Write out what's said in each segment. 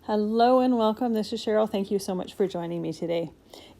Hello and welcome. This is Cheryl. Thank you so much for joining me today.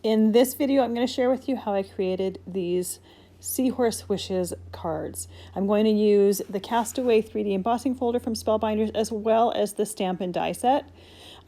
In this video, I'm going to share with you how I created these Seahorse Wishes cards. I'm going to use the Castaway 3D embossing folder from Spellbinders as well as the stamp and die set.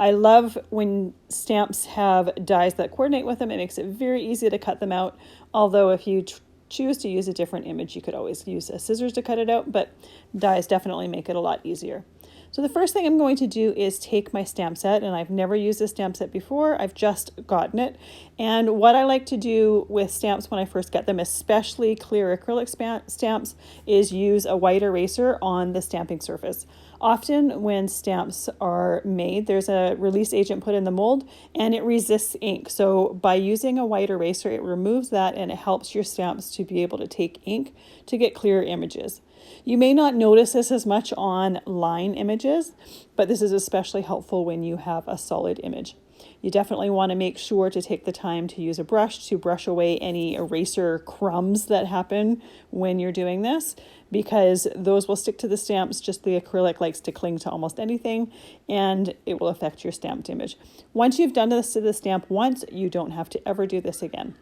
I love when stamps have dies that coordinate with them. It makes it very easy to cut them out. Although if you choose to use a different image, you could always use a scissors to cut it out, but dies definitely make it a lot easier. So the first thing I'm going to do is take my stamp set, and I've never used this stamp set before. I've just gotten it. And what I like to do with stamps when I first get them, especially clear acrylic stamps, is use a white eraser on the stamping surface. Often when stamps are made, there's a release agent put in the mold and it resists ink. So by using a white eraser, it removes that and it helps your stamps to be able to take ink to get clear images. You may not notice this as much on line images, but this is especially helpful when you have a solid image. You definitely want to make sure to take the time to use a brush to brush away any eraser crumbs that happen when you're doing this, because those will stick to the stamps. Just the acrylic likes to cling to almost anything and it will affect your stamped image. Once you've done this to the stamp once, you don't have to ever do this again.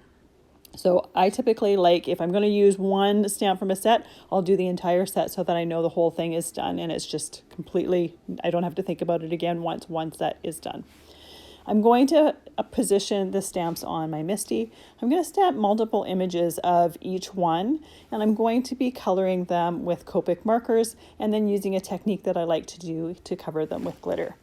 So I typically like, if I'm going to use one stamp from a set, I'll do the entire set so that I know the whole thing is done and it's just completely, I don't have to think about it again once one set is done. I'm going to position the stamps on my Misti. I'm going to stamp multiple images of each one, and I'm going to be coloring them with Copic markers and then using a technique that I like to do to cover them with glitter.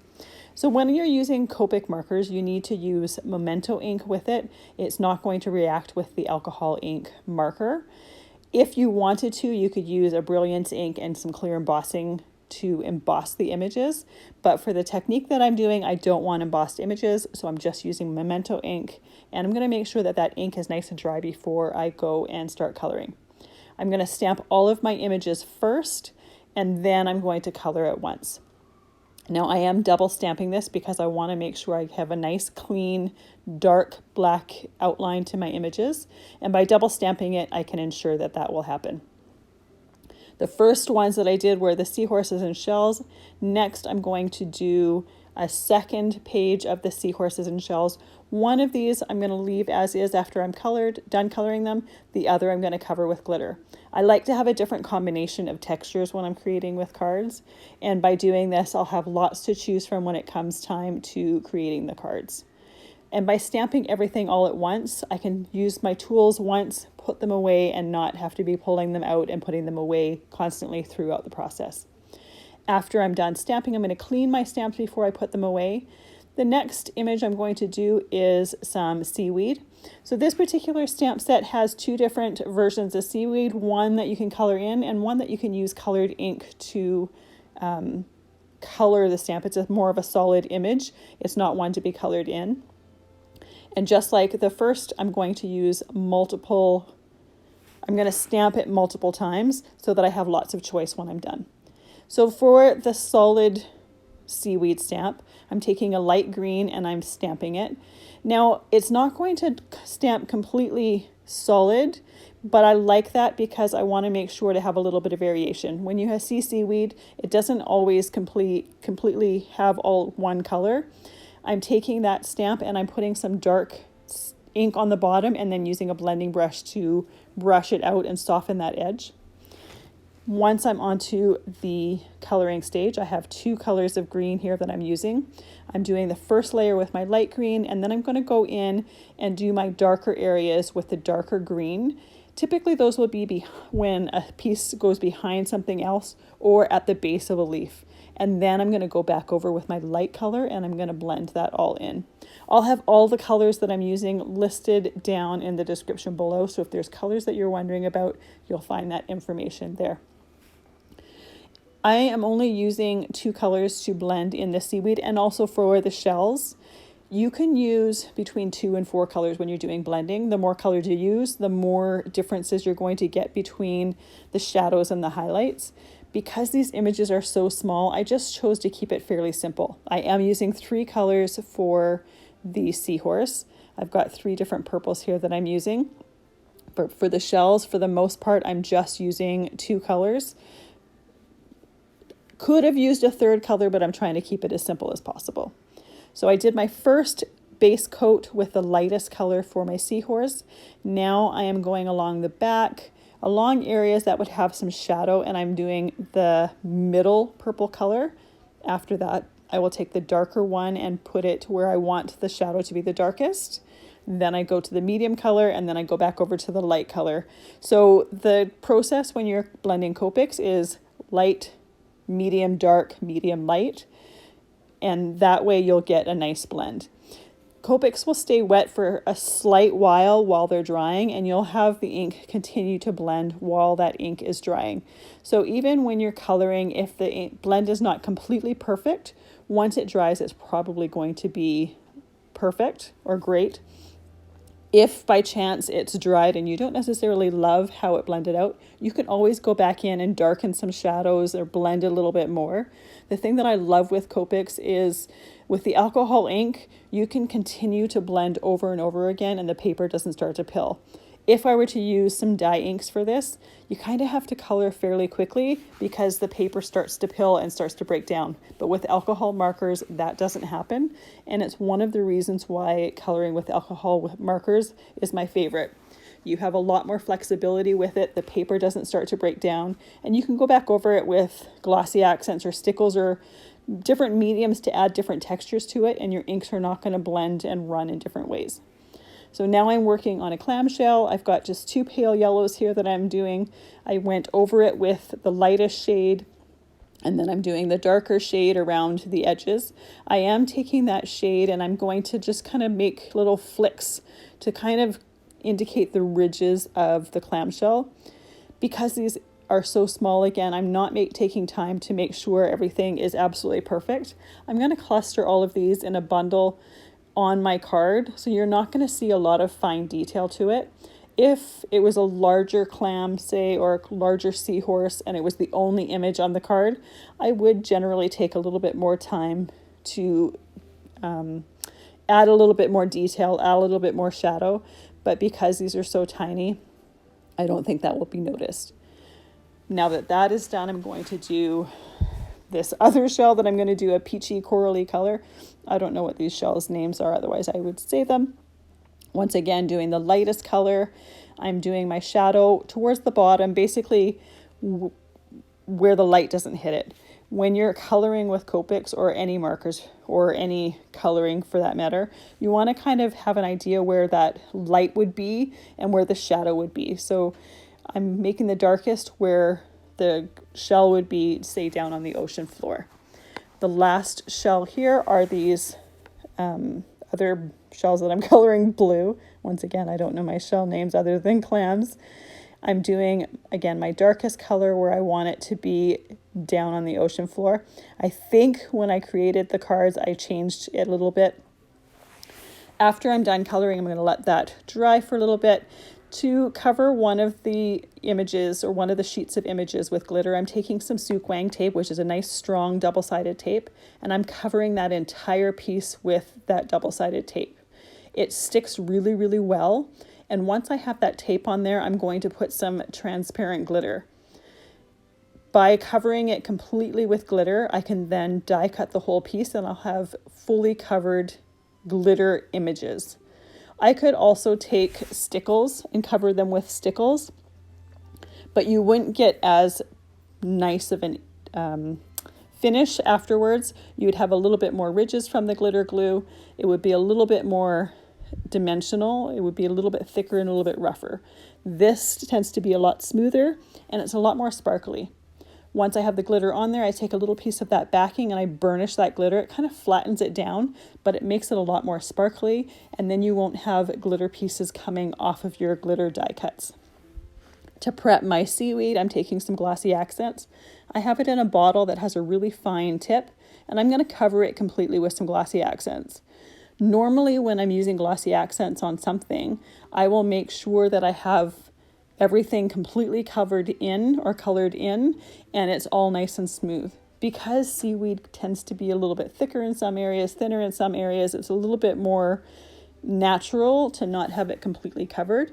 So when you're using Copic markers, you need to use Memento ink with it. It's not going to react with the alcohol ink marker. If you wanted to, you could use a Brilliance ink and some clear embossing to emboss the images. But for the technique that I'm doing, I don't want embossed images, so I'm just using Memento ink. And I'm going to make sure that that ink is nice and dry before I go and start coloring. I'm going to stamp all of my images first, and then I'm going to color at once. Now I am double stamping this because I want to make sure I have a nice clean dark black outline to my images, and by double stamping it I can ensure that that will happen. The first ones that I did were the seahorses and shells. Next I'm going to do a second page of the seahorses and shells. One of these I'm going to leave as is after I'm done coloring them. The other I'm going to cover with glitter. I like to have a different combination of textures when I'm creating with cards, and by doing this I'll have lots to choose from when it comes time to creating the cards. And by stamping everything all at once, I can use my tools once, put them away, and not have to be pulling them out and putting them away constantly throughout the process. After I'm done stamping, I'm going to clean my stamps before I put them away. The next image I'm going to do is some seaweed. So this particular stamp set has two different versions of seaweed, one that you can color in and one that you can use colored ink to color the stamp. It's more of a solid image. It's not one to be colored in. And just like the first, I'm going to stamp it multiple times so that I have lots of choice when I'm done. So for the solid seaweed stamp, I'm taking a light green and I'm stamping it. Now, it's not going to stamp completely solid, but I like that because I want to make sure to have a little bit of variation. When you see seaweed, it doesn't always completely have all one color. I'm taking that stamp and I'm putting some dark ink on the bottom and then using a blending brush to brush it out and soften that edge. Once I'm onto the coloring stage, I have two colors of green here that I'm using. I'm doing the first layer with my light green, and then I'm going to go in and do my darker areas with the darker green. Typically those will be when a piece goes behind something else or at the base of a leaf. And then I'm going to go back over with my light color and I'm going to blend that all in. I'll have all the colors that I'm using listed down in the description below. So if there's colors that you're wondering about, you'll find that information there. I am only using two colors to blend in the seaweed, and also for the shells. You can use between 2 and 4 colors when you're doing blending. The more colors you use, the more differences you're going to get between the shadows and the highlights. Because these images are so small, I just chose to keep it fairly simple. I am using 3 colors for the seahorse. I've got 3 different purples here that I'm using. For the shells, for the most part, I'm just using 2 colors. Could have used a third color, but I'm trying to keep it as simple as possible. So I did my first base coat with the lightest color for my seahorse. Now I am going along the back, along areas that would have some shadow, and I'm doing the middle purple color. After that, I will take the darker one and put it where I want the shadow to be the darkest. Then I go to the medium color, and then I go back over to the light color. So the process when you're blending Copics is light, medium, dark, medium, light. And that way you'll get a nice blend. Copics will stay wet for a slight while they're drying, and you'll have the ink continue to blend while that ink is drying. So even when you're coloring, if the blend is not completely perfect, once it dries, it's probably going to be perfect or great. If by chance it's dried and you don't necessarily love how it blended out, you can always go back in and darken some shadows or blend a little bit more. The thing that I love with Copics is with the alcohol ink, you can continue to blend over and over again and the paper doesn't start to pill. If I were to use some dye inks for this, you kind of have to color fairly quickly because the paper starts to pill and starts to break down. But with alcohol markers, that doesn't happen. And it's one of the reasons why coloring with alcohol markers is my favorite. You have a lot more flexibility with it. The paper doesn't start to break down. And you can go back over it with Glossy Accents or Stickles or different mediums to add different textures to it. And your inks are not going to blend and run in different ways. So now I'm working on a clamshell. I've got just two pale yellows here that I'm doing. I went over it with the lightest shade, and then I'm doing the darker shade around the edges. I am taking that shade and I'm going to just kind of make little flicks to kind of indicate the ridges of the clamshell. Because these are so small, again, I'm not taking time to make sure everything is absolutely perfect. I'm going to cluster all of these in a bundle on my card, so you're not going to see a lot of fine detail to it. If it was a larger clam, say, or a larger seahorse, and it was the only image on the card, I would generally take a little bit more time to add a little bit more detail, add a little bit more shadow. But because these are so tiny, I don't think that will be noticed. Now that that is done, I'm going to do this other shell that I'm going to do a peachy corally color. I don't know what these shells' names are, otherwise I would say them. Once again, doing the lightest color. I'm doing my shadow towards the bottom, basically where the light doesn't hit it. When you're coloring with Copics or any markers or any coloring for that matter, you want to kind of have an idea where that light would be and where the shadow would be. So I'm making the darkest where the shell would be, say, down on the ocean floor. The last shell here are these other shells that I'm coloring blue. Once again, I don't know my shell names other than clams. I'm doing, again, my darkest color where I want it to be down on the ocean floor. I think when I created the cards, I changed it a little bit. After I'm done coloring, I'm going to let that dry for a little bit. To cover one of the images or one of the sheets of images with glitter, I'm taking some Sukwang tape, which is a nice strong double-sided tape, and I'm covering that entire piece with that double-sided tape. It sticks really, really well, and once I have that tape on there, I'm going to put some transparent glitter. By covering it completely with glitter, I can then die cut the whole piece and I'll have fully covered glitter images. I could also take Stickles and cover them with Stickles, but you wouldn't get as nice of an finish afterwards. You'd have a little bit more ridges from the glitter glue. It would be a little bit more dimensional. It would be a little bit thicker and a little bit rougher. This tends to be a lot smoother and it's a lot more sparkly. Once I have the glitter on there, I take a little piece of that backing and I burnish that glitter. It kind of flattens it down, but it makes it a lot more sparkly, and then you won't have glitter pieces coming off of your glitter die cuts. To prep my seaweed, I'm taking some Glossy Accents. I have it in a bottle that has a really fine tip, and I'm going to cover it completely with some Glossy Accents. Normally, when I'm using Glossy Accents on something, I will make sure that I have everything completely covered in or colored in, and it's all nice and smooth. Because seaweed tends to be a little bit thicker in some areas, thinner in some areas, it's a little bit more natural to not have it completely covered.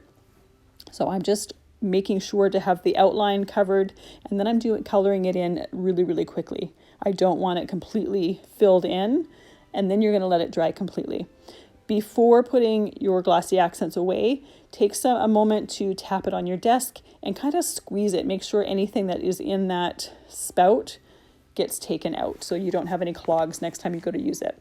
So I'm just making sure to have the outline covered, and then I'm coloring it in really, really quickly. I don't want it completely filled in, and then you're going to let it dry completely. Before putting your glossy accents away, take a moment to tap it on your desk and kind of squeeze it. Make sure anything that is in that spout gets taken out so you don't have any clogs next time you go to use it.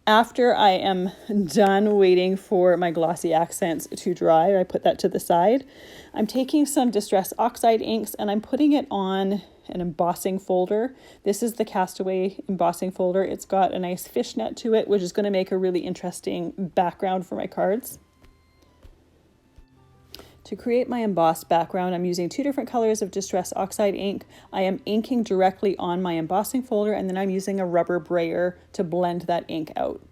After I am done waiting for my glossy accents to dry, I put that to the side. I'm taking some Distress Oxide inks and I'm putting it on an embossing folder. This is the Castaway embossing folder. It's got a nice fishnet to it, which is going to make a really interesting background for my cards. To create my embossed background, I'm using 2 different colors of Distress Oxide ink. I am inking directly on my embossing folder, and then I'm using a rubber brayer to blend that ink out.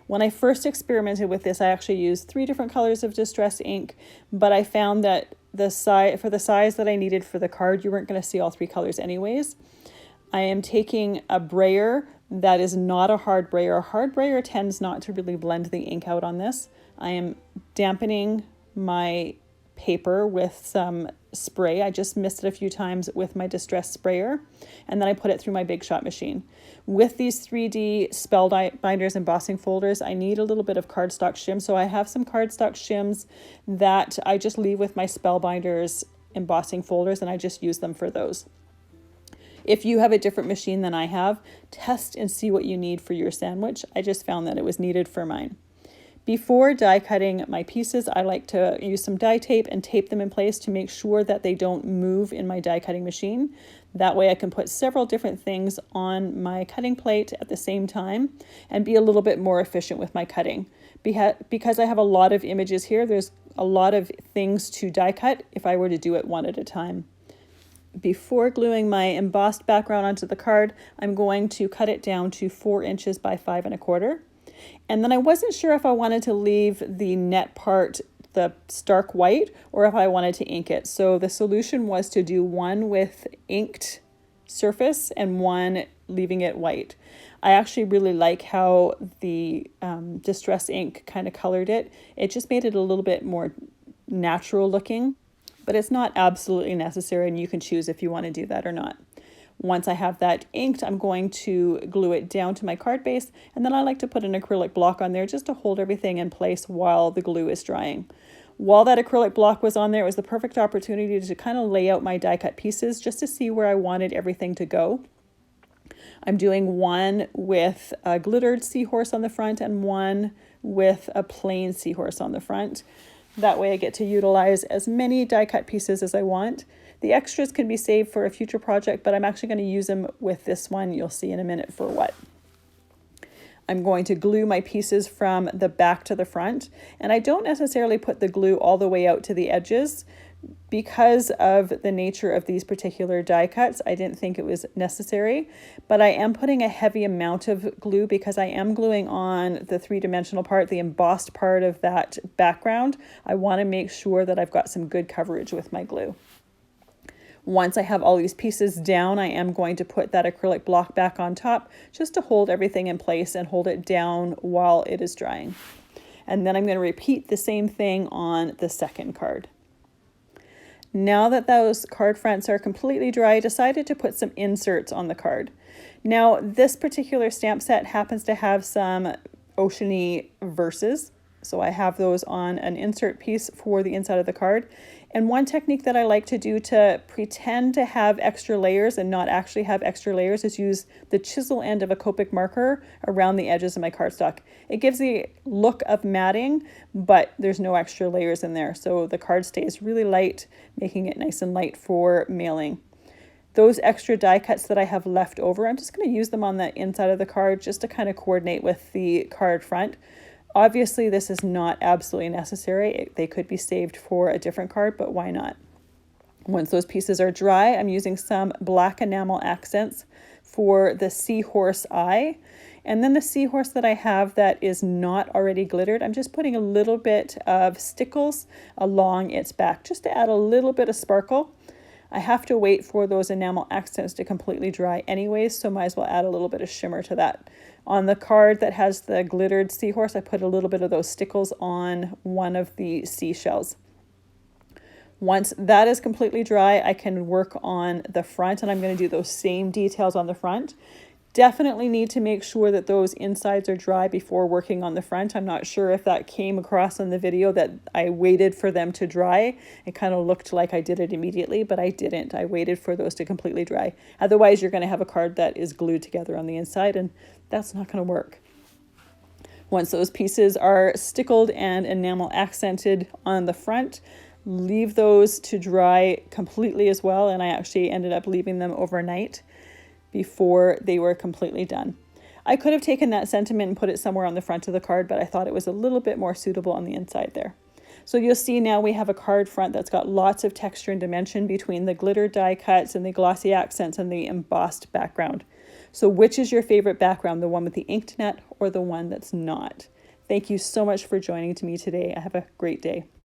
When I first experimented with this, I actually used 3 different colors of Distress ink, but I found that for the size that I needed for the card, you weren't going to see all 3 colors anyways. I am taking a brayer that is not a hard brayer. A hard brayer tends not to really blend the ink out on this. I am dampening my paper with some spray. I just missed it a few times with my Distress sprayer, and then I put it through my Big Shot machine. With these 3D Spellbinders embossing folders, I need a little bit of cardstock shim, so I have some cardstock shims that I just leave with my Spellbinders embossing folders, and I just use them for those. If you have a different machine than I have, test and see what you need for your sandwich. I just found that it was needed for mine. Before die cutting my pieces, I like to use some die tape and tape them in place to make sure that they don't move in my die cutting machine. That way I can put several different things on my cutting plate at the same time and be a little bit more efficient with my cutting. Because I have a lot of images here, there's a lot of things to die cut if I were to do it one at a time. Before gluing my embossed background onto the card, I'm going to cut it down to 4 inches by 5 1/4. And then I wasn't sure if I wanted to leave the net part the stark white or if I wanted to ink it. So the solution was to do one with inked surface and one leaving it white. I actually really like how the Distress ink kind of colored it. It just made it a little bit more natural looking, but it's not absolutely necessary, and you can choose if you want to do that or not. Once I have that inked, I'm going to glue it down to my card base, and then I like to put an acrylic block on there just to hold everything in place while the glue is drying. While that acrylic block was on there, it was the perfect opportunity to kind of lay out my die cut pieces just to see where I wanted everything to go. I'm doing one with a glittered seahorse on the front and one with a plain seahorse on the front. That way I get to utilize as many die cut pieces as I want. The extras can be saved for a future project, but I'm actually going to use them with this one. You'll see in a minute for what. I'm going to glue my pieces from the back to the front, and I don't necessarily put the glue all the way out to the edges. Because of the nature of these particular die cuts, I didn't think it was necessary, but I am putting a heavy amount of glue because I am gluing on the 3-dimensional part, the embossed part of that background. I want to make sure that I've got some good coverage with my glue. Once I have all these pieces down, I am going to put that acrylic block back on top just to hold everything in place and hold it down while it is drying. And then I'm going to repeat the same thing on the second card. Now that those card fronts are completely dry, I decided to put some inserts on the card. Now, this particular stamp set happens to have some oceany verses, so I have those on an insert piece for the inside of the card. And one technique that I like to do to pretend to have extra layers and not actually have extra layers is use the chisel end of a Copic marker around the edges of my cardstock. It gives the look of matting, but there's no extra layers in there. So the card stays really light, making it nice and light for mailing. Those extra die cuts that I have left over, I'm just going to use them on the inside of the card just to kind of coordinate with the card front. Obviously, this is not absolutely necessary. They could be saved for a different card, but why not? Once those pieces are dry, I'm using some black enamel accents for the seahorse eye. And then the seahorse that I have that is not already glittered, I'm just putting a little bit of Stickles along its back, just to add a little bit of sparkle. I have to wait for those enamel accents to completely dry anyways, so might as well add a little bit of shimmer to that. On the card that has the glittered seahorse, I put a little bit of those Stickles on one of the seashells. Once that is completely dry, I can work on the front, and I'm going to do those same details on the front. Definitely need to make sure that those insides are dry before working on the front. I'm not sure if that came across in the video that I waited for them to dry. It kind of looked like I did it immediately, but I didn't. I waited for those to completely dry. Otherwise, you're going to have a card that is glued together on the inside, and that's not going to work. Once those pieces are stickled and enamel accented on the front, leave those to dry completely as well. And I actually ended up leaving them overnight before they were completely done. I could have taken that sentiment and put it somewhere on the front of the card, but I thought it was a little bit more suitable on the inside there. So you'll see now we have a card front that's got lots of texture and dimension between the glitter die cuts and the glossy accents and the embossed background. So which is your favorite background, the one with the inked net or the one that's not? Thank you so much for joining me today. Have a great day.